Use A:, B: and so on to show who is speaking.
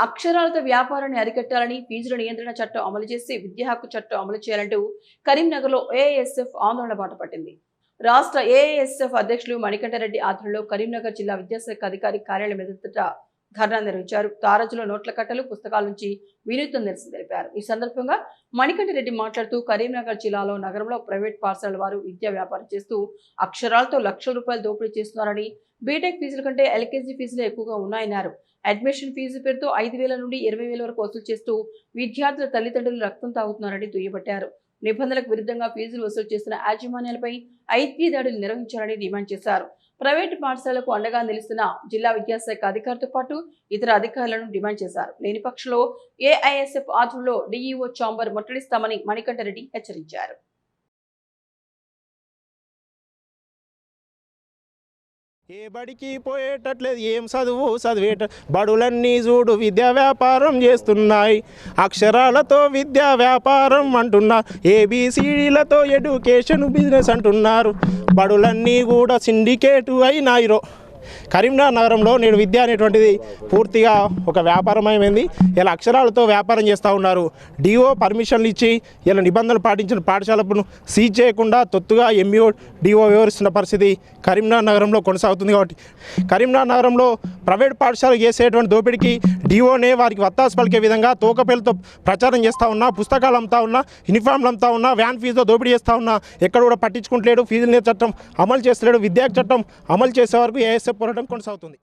A: అక్షరాలతో వ్యాపారాన్ని అరికట్టాలని ఫీజుల నియంత్రణ చట్టం అమలు చేసి విద్యా హక్కు చట్టం అమలు చేయాలంటూ కరీంనగర్లో ఏఐఎస్ఎఫ్ ఆందోళన బాట పట్టింది. రాష్ట్ర ఏఐఎస్ఎఫ్ అధ్యక్షులు మణికంఠరెడ్డి ఆధ్వర్యంలో కరీంనగర్ జిల్లా విద్యాశాఖ అధికారి కార్యాలయం ఎదుట ధర్నా నిర్వహించారు. తారాజులో నోట్ల కట్టలు, పుస్తకాల నుంచి వినూత్న నిరసన తెలిపారు. ఈ సందర్భంగా మణికంఠరెడ్డి మాట్లాడుతూ కరీంనగర్ జిల్లాలో నగరంలో ప్రైవేట్ పాఠశాలల వారు విద్యా వ్యాపారం చేస్తూ అక్షరాలతో లక్షల రూపాయలు దోపిడీ చేస్తున్నారని, బీటెక్ ఫీజుల కంటే ఎల్కేజీ ఫీజులు ఎక్కువగా ఉన్నాయన్నారు. అడ్మిషన్ ఫీజు పేరుతో 5,000 నుండి 20,000 వరకు వసూలు చేస్తూ విద్యార్థుల తల్లిదండ్రులు రక్తం తాగుతున్నారని దుయ్యబట్టారు. నిబంధనలకు విరుద్ధంగా ఫీజులు వసూలు చేస్తున్న యాజమాన్యాలపై ఐటీ దాడులు నిర్వహించాలని డిమాండ్ చేశారు. ప్రైవేటు పాఠశాలకు అండగా నిలుస్తున్న జిల్లా విద్యాశాఖ అధికారితో పాటు ఇతర అధికారులను డిమాండ్ చేశారు. లేని పక్షంలో ఏఐఎస్ఎఫ్ ఆధ్వర్యంలో డీఈఓ ఛాంబర్ ముట్టడిస్తామని మణికంఠరెడ్డి హెచ్చరించారు.
B: ఏ బడికి పోయేటట్లేదు, ఏం చదివేట బడులన్నీ చూడు విద్యా వ్యాపారం చేస్తున్నాయి. అక్షరాలతో విద్యా వ్యాపారం అంటున్నా, ఏబిసిడీలతో ఎడ్యుకేషన్ బిజినెస్ అంటున్నారు. బడులన్నీ కూడా సిండికేటు అయినాయిరో. కరీంనగర్ నగరంలో నేడు విద్య అనేటువంటిది పూర్తిగా ఒక వ్యాపారమయమైంది. ఇలా అక్షరాలతో వ్యాపారం చేస్తూ ఉన్నారు. డిఓ పర్మిషన్లు ఇచ్చి ఇలా నిబంధనలు పాటించిన పాఠశాలను సీజ్ చేయకుండా తొత్తుగా ఎంఈఓ డిఓ వ్యవహరిస్తున్న పరిస్థితి కరీంనగర్ నగరంలో కొనసాగుతుంది. కాబట్టి కరీంనగర్ నగరంలో ప్రైవేట్ పాఠశాల చేసేటువంటి దోపిడికి డిఓనే వారికి వత్తాసు పలికే విధంగా తోకపేలతో ప్రచారం చేస్తూ ఉన్నా, పుస్తకాలు అమ్ముతా ఉన్నా, యూనిఫామ్లు అమ్ముతా ఉన్నా, వ్యాన్ ఫీజుతో దోపిడీ చేస్తూ ఉన్నా, ఎక్కడ కూడా పట్టించుకుంటలేడు. ఫీజుల చట్టం అమలు చేస్తలేడు. విద్యా చట్టం అమలు చేసే వరకు ఏఎస్ఎఫ్ పోరాటం కొనసాగుతుంది.